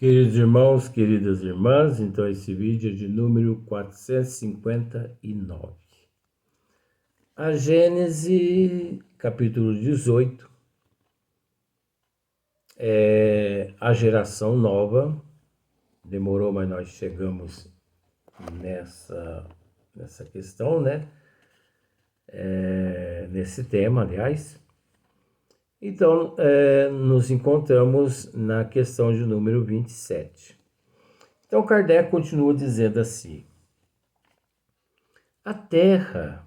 Queridos irmãos, queridas irmãs, então esse vídeo é de número 459. A Gênese, capítulo 18, é a geração nova. Demorou, mas nós chegamos nessa questão, né? Nesse tema, aliás. Então, nos encontramos na questão de número 27. Então, Kardec continua dizendo assim: a Terra,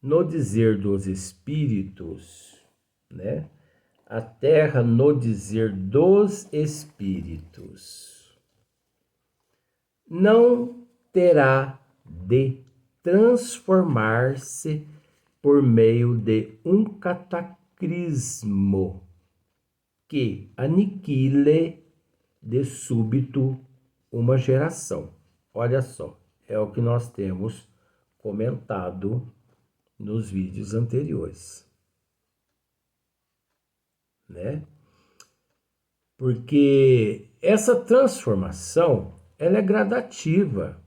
no dizer dos espíritos, né? A Terra, no dizer dos espíritos, não terá de transformar-se por meio de um cataclismo que aniquile de súbito uma geração. Olha só, é o que nós temos comentado nos vídeos anteriores, né? Porque essa transformação, ela é gradativa.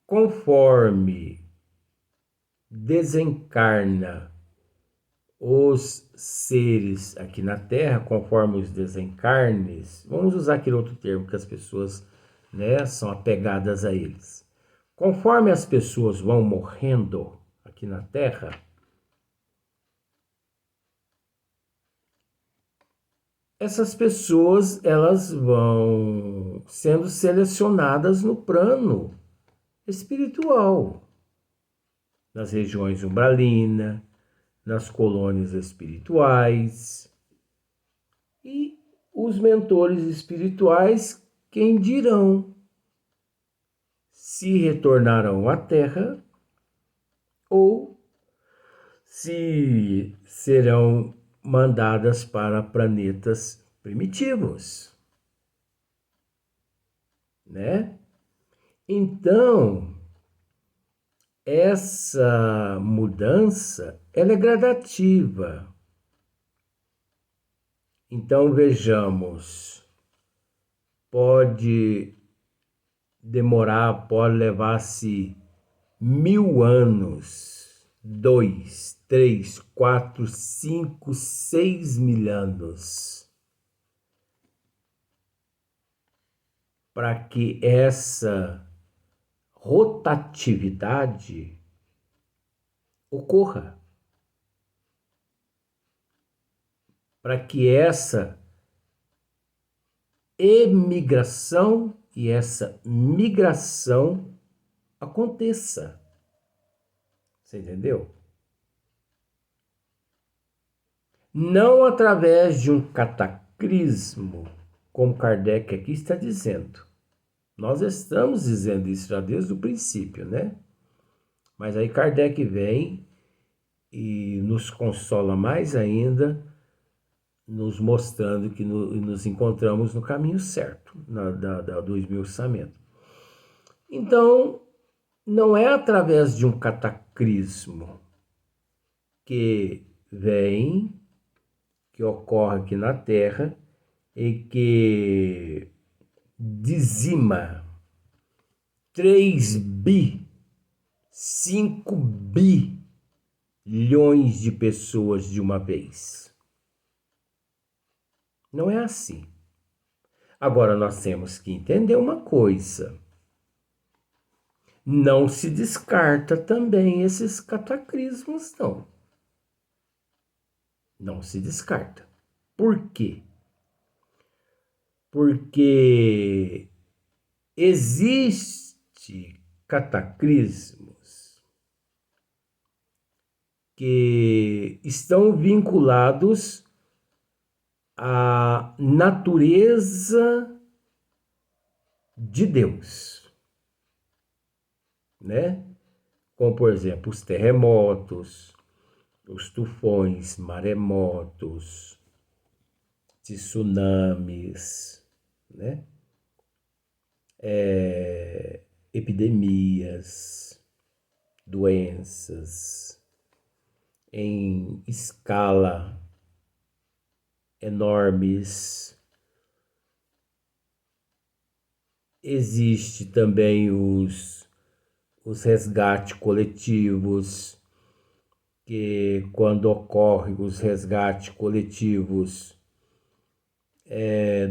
Conforme desencarna os seres aqui na Terra, conforme os desencarnes, vamos usar aquele outro termo que as pessoas, né, são apegadas a eles. Conforme as pessoas vão morrendo aqui na Terra, essas pessoas, elas vão sendo selecionadas no plano espiritual, nas regiões umbralinas, nas colônias espirituais. E os mentores espirituais, quem dirão se retornarão à Terra ou se serão mandadas para planetas primitivos, né? Então, essa mudança, ela é gradativa. Então, vejamos, pode demorar, pode levar-se 1000 anos, 2, 3, 4, 5, 6.000 anos, para que essa rotatividade ocorra, para que essa emigração e essa migração aconteça. Você entendeu? Não através de um cataclismo, como Kardec aqui está dizendo. Nós estamos dizendo isso já desde o princípio, né? Mas aí Kardec vem e nos consola mais ainda, nos mostrando que nos encontramos no caminho certo do esmiuçamento. Então, não é através de um cataclismo que vem, que ocorre aqui na Terra e que dizima 3 bi, 5 bilhões de pessoas de uma vez. Não é assim. Agora, nós temos que entender uma coisa. Não se descarta também esses cataclismos, não. Não se descarta. Por quê? Porque existe cataclismos que estão vinculados à natureza de Deus, né? Como, por exemplo, os terremotos, os tufões, maremotos, tsunamis, né? Epidemias, doenças em escala enormes, Existe também os resgates coletivos, que quando ocorre os resgates coletivos,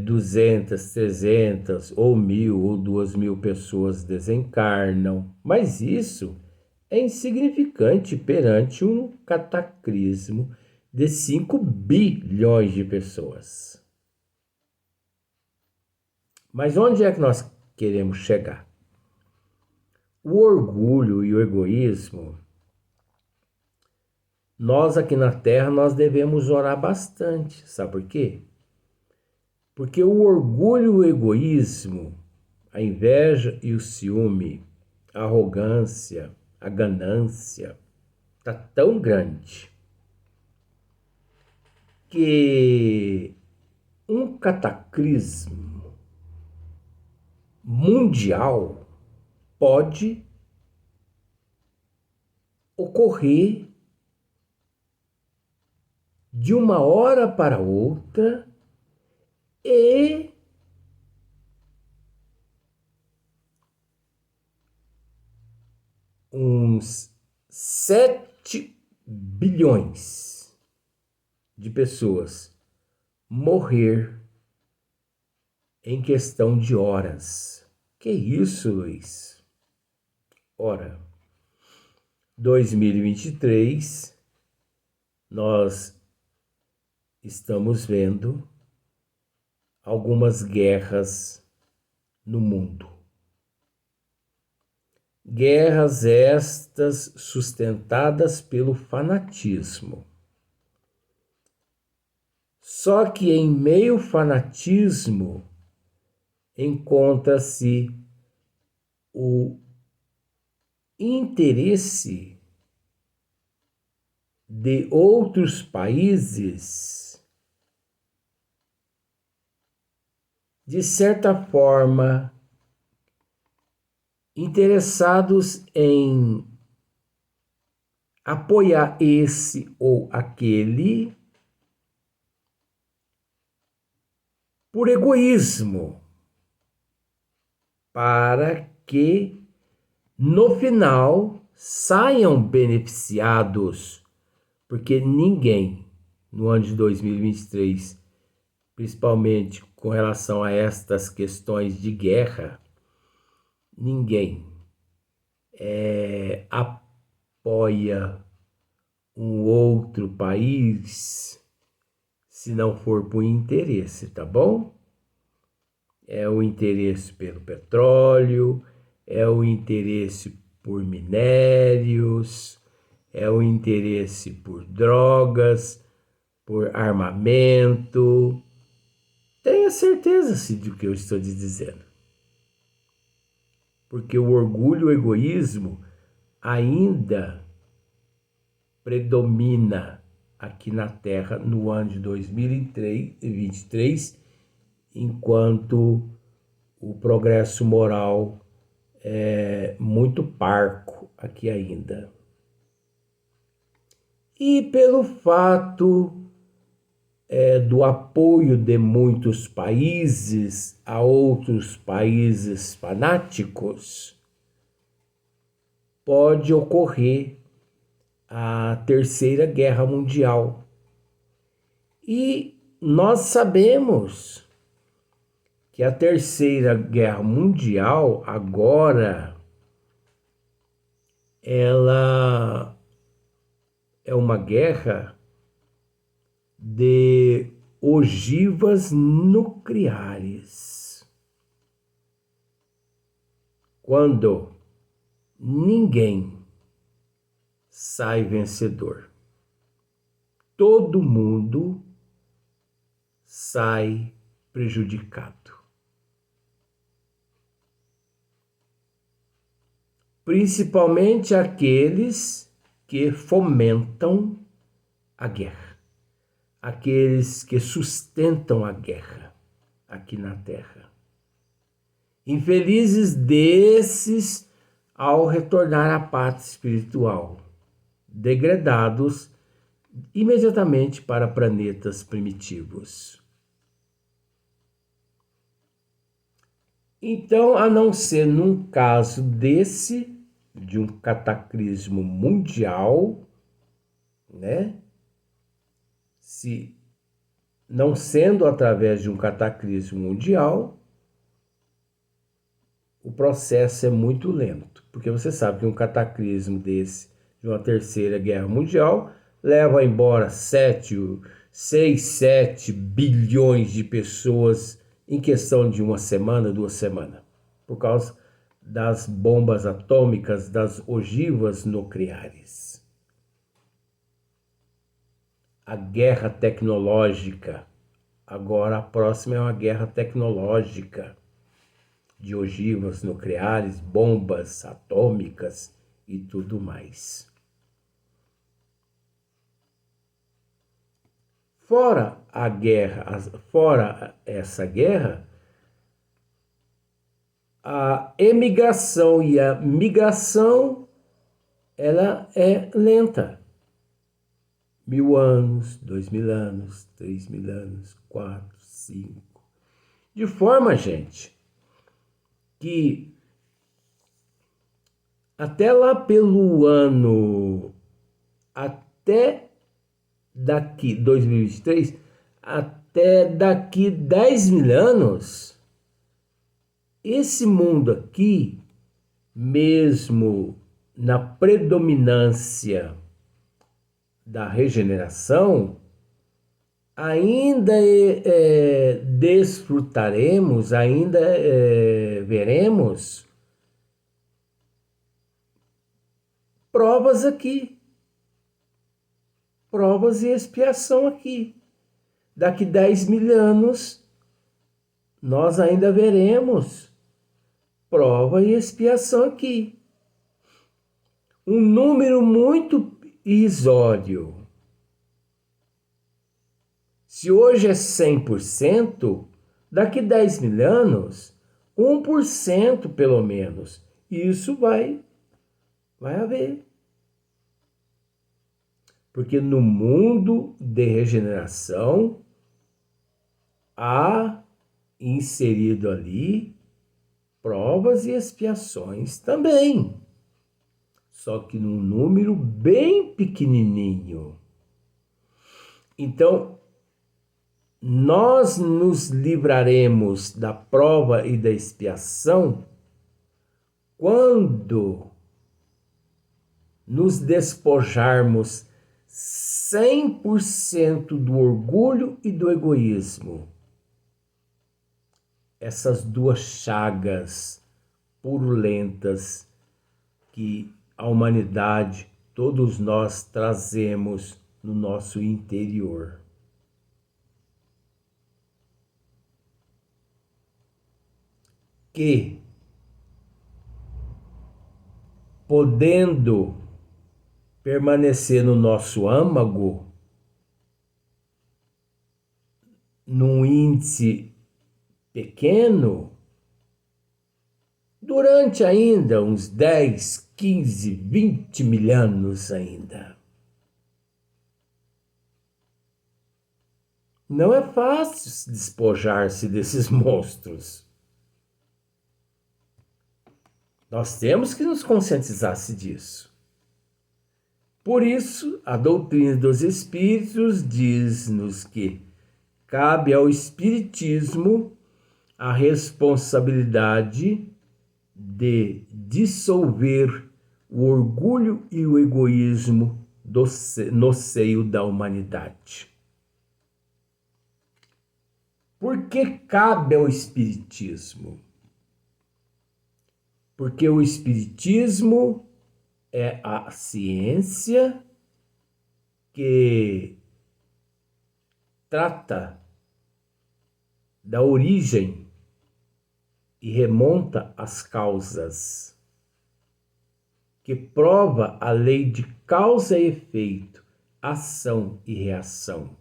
200, 300, ou 1.000, ou 2.000 pessoas desencarnam. Mas isso é insignificante perante um cataclismo de 5 bilhões de pessoas. Mas onde é que nós queremos chegar? O orgulho e o egoísmo, nós aqui na Terra, nós devemos orar bastante. Sabe por quê? Porque o orgulho e o egoísmo, a inveja e o ciúme, a arrogância, a ganância, está tão grande que um cataclismo mundial pode ocorrer de uma hora para outra e uns 7 bilhões de pessoas morrer em questão de horas. Que isso, Luiz? Ora, 2023, nós estamos vendo algumas guerras no mundo. Guerras estas sustentadas pelo fanatismo. Só que em meio fanatismo encontra-se o interesse de outros países, de certa forma, interessados em apoiar esse ou aquele por egoísmo, para que no final saiam beneficiados, porque ninguém no ano de 2023, principalmente com relação a estas questões de guerra, ninguém apoia um outro país se não for por interesse, tá bom? É o interesse pelo petróleo, é o interesse por minérios, é o interesse por drogas, por armamento. Tenha certeza do que eu estou te dizendo. Porque o orgulho e o egoísmo ainda predomina aqui na Terra no ano de 2023, enquanto o progresso moral é muito parco aqui ainda. E pelo fato do apoio de muitos países a outros países fanáticos, pode ocorrer a Terceira Guerra Mundial. E nós sabemos que a Terceira Guerra Mundial agora ela é uma guerra de ogivas nucleares. Quando ninguém sai vencedor, todo mundo sai prejudicado. Principalmente aqueles que fomentam a guerra, aqueles que sustentam a guerra aqui na Terra. Infelizes desses, ao retornar à pátria espiritual, degradados imediatamente para planetas primitivos. Então, a não ser num caso desse, de um cataclismo mundial, né? Se não sendo através de um cataclismo mundial, o processo é muito lento, porque você sabe que um cataclismo desse, de uma terceira guerra mundial, leva embora 6, 7 bilhões de pessoas em questão de uma semana, 2 semanas, por causa das bombas atômicas, das ogivas nucleares. A guerra tecnológica, agora a próxima é uma guerra tecnológica, de ogivas nucleares, bombas atômicas e tudo mais. Fora a guerra, fora essa guerra, a emigração e a migração, ela é lenta. 1000 anos, 2000 anos, 3000 anos, 4, 5. De forma, gente, que até lá pelo ano, até daqui 2023, até daqui 10.000 anos, esse mundo aqui, mesmo na predominância da regeneração, ainda desfrutaremos, ainda veremos provas aqui, provas e expiação aqui. Daqui 10.000 anos, nós ainda veremos prova e expiação aqui. Um número muito irrisório. Se hoje é 100%, daqui 10.000 anos, 1% pelo menos. Isso vai haver. Porque no mundo de regeneração, há inserido ali provas e expiações também. Só que num número bem pequenininho. Então, nós nos livraremos da prova e da expiação quando nos despojarmos 100% do orgulho e do egoísmo. Essas duas chagas purulentas que a humanidade, todos nós trazemos no nosso interior. Que, podendo permanecer no nosso âmago, num índice pequeno, durante ainda uns 10, 15, 20 mil anos ainda. Não é fácil despojar-se desses monstros. Nós temos que nos conscientizar-se disso. Por isso, a doutrina dos espíritos diz-nos que cabe ao espiritismo a responsabilidade de dissolver o orgulho e o egoísmo no seio da humanidade. Por que cabe ao espiritismo? Porque o espiritismo é a ciência que trata da origem e remonta às causas, que prova a lei de causa e efeito, ação e reação.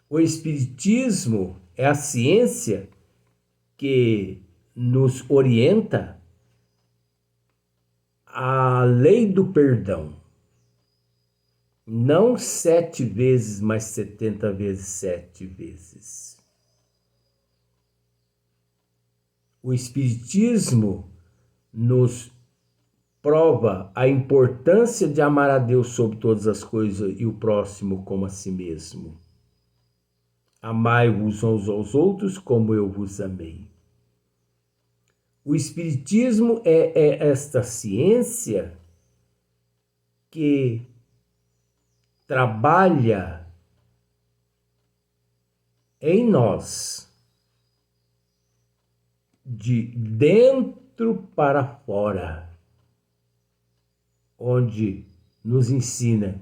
O Espiritismo é a ciência que nos orienta à lei do perdão. Não 7 vezes, mas 70 vezes 7 vezes. O Espiritismo nos prova a importância de amar a Deus sobre todas as coisas e o próximo como a si mesmo. Amai-vos uns aos outros como eu vos amei. O Espiritismo é esta ciência que trabalha em nós, de dentro para fora, onde nos ensina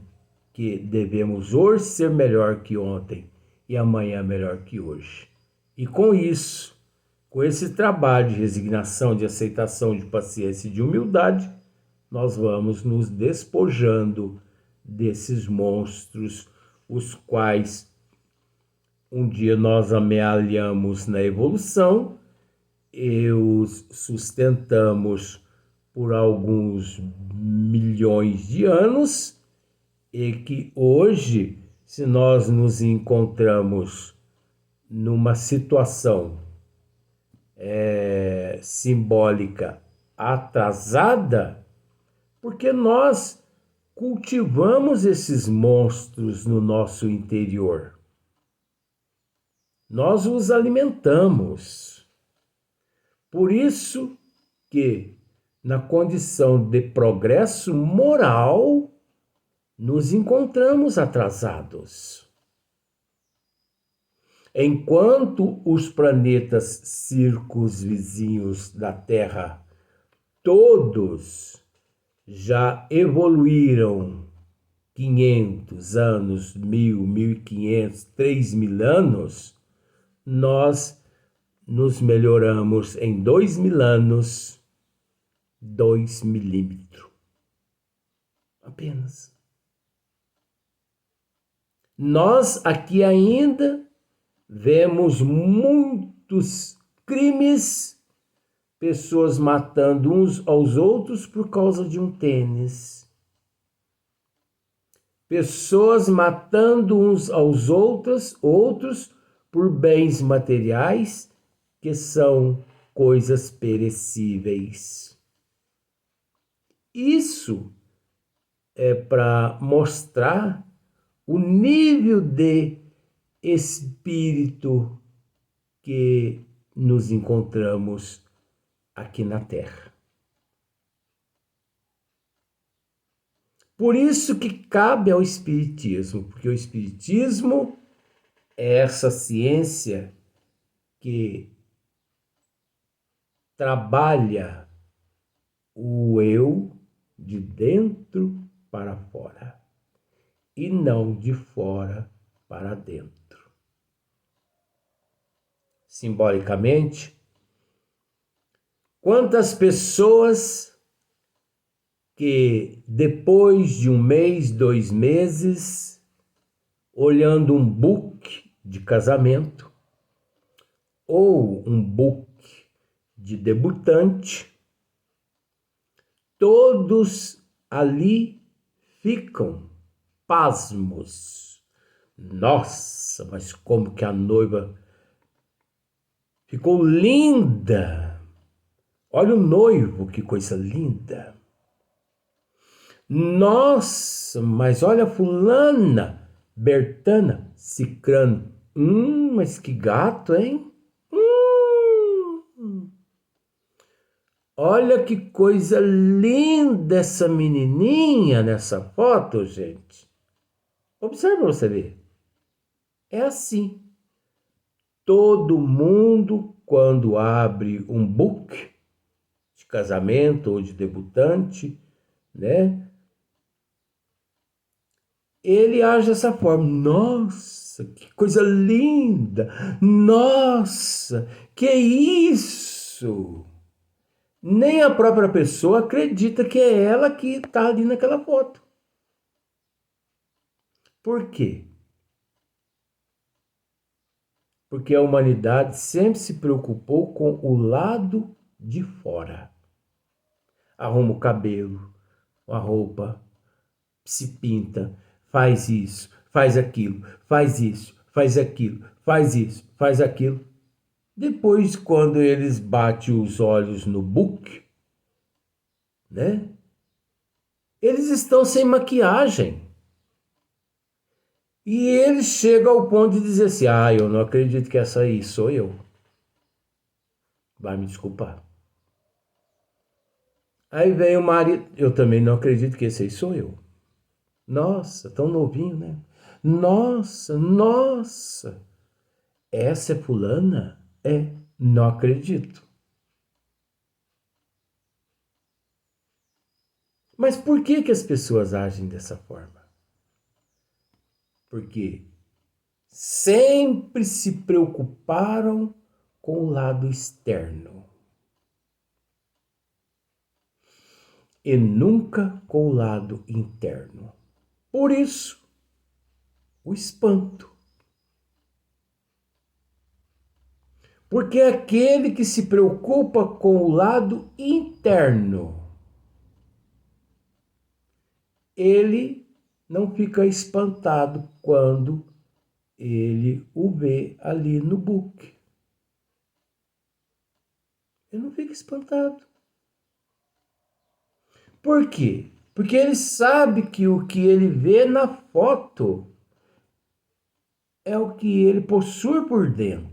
que devemos hoje ser melhor que ontem e amanhã melhor que hoje. E com isso, com esse trabalho de resignação, de aceitação, de paciência e de humildade, nós vamos nos despojando desses monstros, os quais um dia nós amealhamos na evolução e os sustentamos por alguns milhões de anos, e que hoje, se nós nos encontramos numa situação simbólica atrasada, porque nós cultivamos esses monstros no nosso interior. Nós os alimentamos. Por isso que, na condição de progresso moral, nos encontramos atrasados. Enquanto os planetas circunvizinhos da Terra, todos já evoluíram 500 anos, 1000, 1500, 3000 anos, nós nos melhoramos em 2000 anos, 2 milímetros. Apenas. Nós aqui ainda vemos muitos crimes, pessoas matando uns aos outros por causa de um tênis. Pessoas matando uns aos outros por bens materiais que são coisas perecíveis. Isso é para mostrar o nível de espírito que nos encontramos aqui na Terra. Por isso que cabe ao Espiritismo, porque o Espiritismo é essa ciência que trabalha o eu de dentro para fora e não de fora para dentro. Simbolicamente, quantas pessoas que depois de um mês, 2 meses, olhando um book de casamento ou um book de debutante, todos ali ficam pasmos. Nossa, mas como que a noiva ficou linda! Olha o noivo, que coisa linda! Nossa, mas olha a fulana, Bertana, Cicrano. Mas que gato, hein? Olha que coisa linda essa menininha nessa foto, gente. Observa pra você ver. É assim. Todo mundo, quando abre um book de casamento ou de debutante, né? Ele age dessa forma. Nossa, que coisa linda! Nossa, que isso! Nem a própria pessoa acredita que é ela que está ali naquela foto. Por quê? Porque a humanidade sempre se preocupou com o lado de fora. Arruma o cabelo, a roupa, se pinta, faz isso, faz aquilo, faz isso, faz aquilo, faz isso, faz aquilo. Depois, quando eles batem os olhos no book, né? Eles estão sem maquiagem. E eles chegam ao ponto de dizer assim: ah, eu não acredito que essa aí sou eu. Vai me desculpar. Aí vem o marido: eu também não acredito que esse aí sou eu. Nossa, tão novinho, né? Nossa, nossa. Essa é fulana? É, não acredito. Mas por que as pessoas agem dessa forma? Porque sempre se preocuparam com o lado externo e nunca com o lado interno. Por isso, o espanto. Porque aquele que se preocupa com o lado interno, ele não fica espantado quando ele o vê ali no book. Ele não fica espantado. Por quê? Porque ele sabe que o que ele vê na foto é o que ele possui por dentro.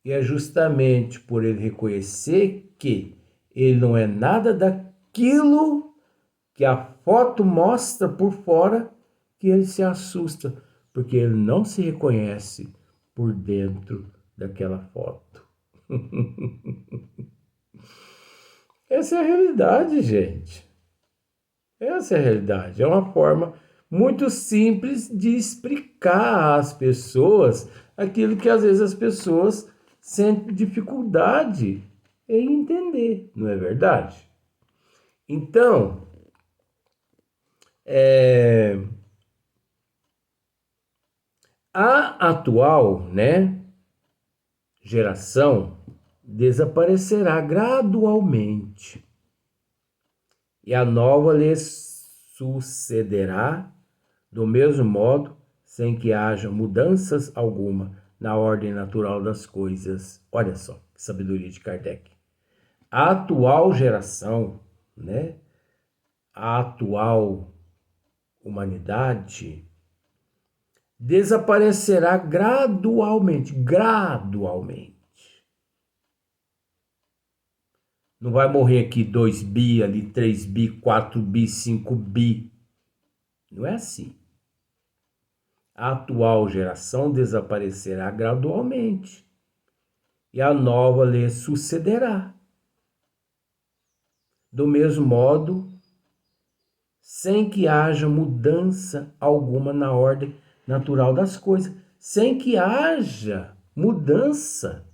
E é justamente por ele reconhecer que ele não é nada daquilo que a foto mostra por fora que ele se assusta, porque ele não se reconhece por dentro daquela foto. Essa é a realidade, gente. Essa é a realidade. É uma forma muito simples de explicar às pessoas aquilo que às vezes as pessoas sentem dificuldade em entender, não é verdade? Então, a atual, né, geração desaparecerá gradualmente e a nova lhe sucederá do mesmo modo, sem que haja mudanças alguma na ordem natural das coisas. Olha só, que sabedoria de Kardec. A atual geração, né? A atual humanidade desaparecerá gradualmente, gradualmente. Não vai morrer aqui 2 bi, ali 3 bi, 4 bi, 5 bi. Não é assim. A atual geração desaparecerá gradualmente e a nova lhe sucederá. Do mesmo modo, sem que haja mudança alguma na ordem natural das coisas, sem que haja mudança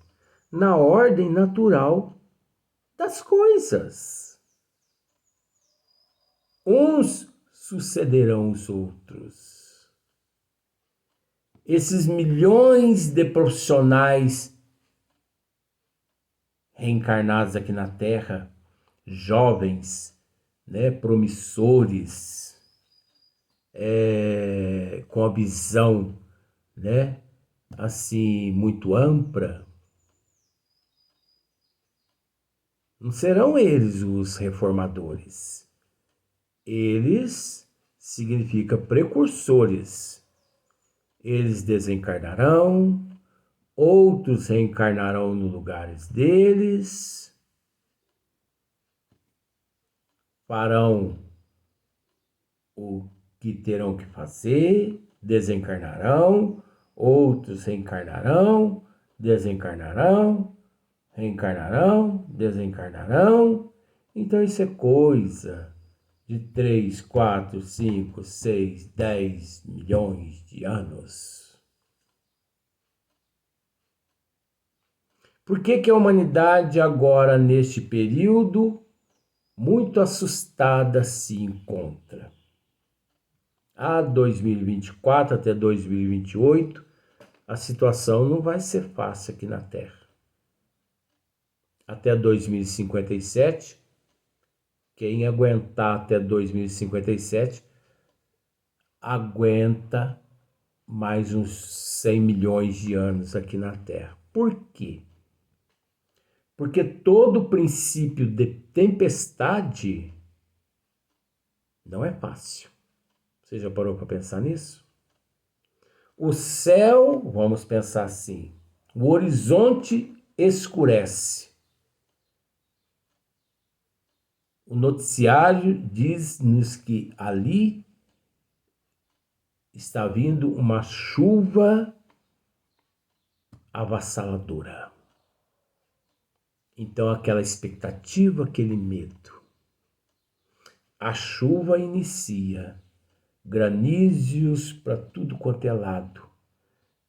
na ordem natural das coisas. Uns sucederão os outros. Esses milhões de profissionais reencarnados aqui na Terra, jovens, né, promissores, com a visão, né, assim, muito ampla, não serão eles os reformadores. Eles significa precursores. Eles desencarnarão, outros reencarnarão nos lugares deles, farão o que terão que fazer, desencarnarão, outros reencarnarão, desencarnarão, reencarnarão, desencarnarão. Então isso é coisa de 3, 4, 5, 6, 10 milhões de anos. Por que a humanidade agora, neste período, muito assustada se encontra? A 2024 até 2028, a situação não vai ser fácil aqui na Terra. Até 2057, quem aguentar até 2057, aguenta mais uns 100 milhões de anos aqui na Terra. Por quê? Porque todo princípio de tempestade não é fácil. Você já parou para pensar nisso? O céu, vamos pensar assim, o horizonte escurece. O noticiário diz-nos que ali está vindo uma chuva avassaladora. Então, aquela expectativa, aquele medo. A chuva inicia, granizos para tudo quanto é lado,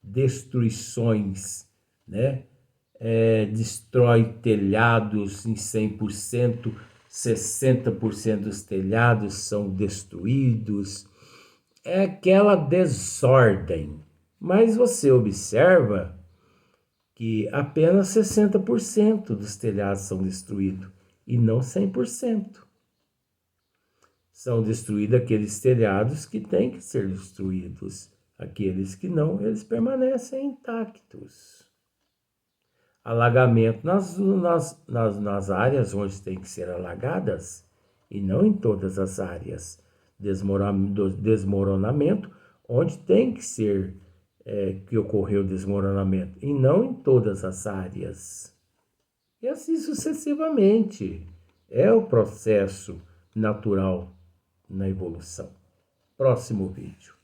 destruições, né? Destrói telhados em 100%, 60% dos telhados são destruídos. É aquela desordem. Mas você observa que apenas 60% dos telhados são destruídos e não 100%. São destruídos aqueles telhados que têm que ser destruídos. Aqueles que não, eles permanecem intactos. Alagamento nas áreas onde tem que ser alagadas e não em todas as áreas. Desmoronamento onde tem que ser que ocorreu desmoronamento e não em todas as áreas. E assim sucessivamente. É o processo natural na evolução. Próximo vídeo.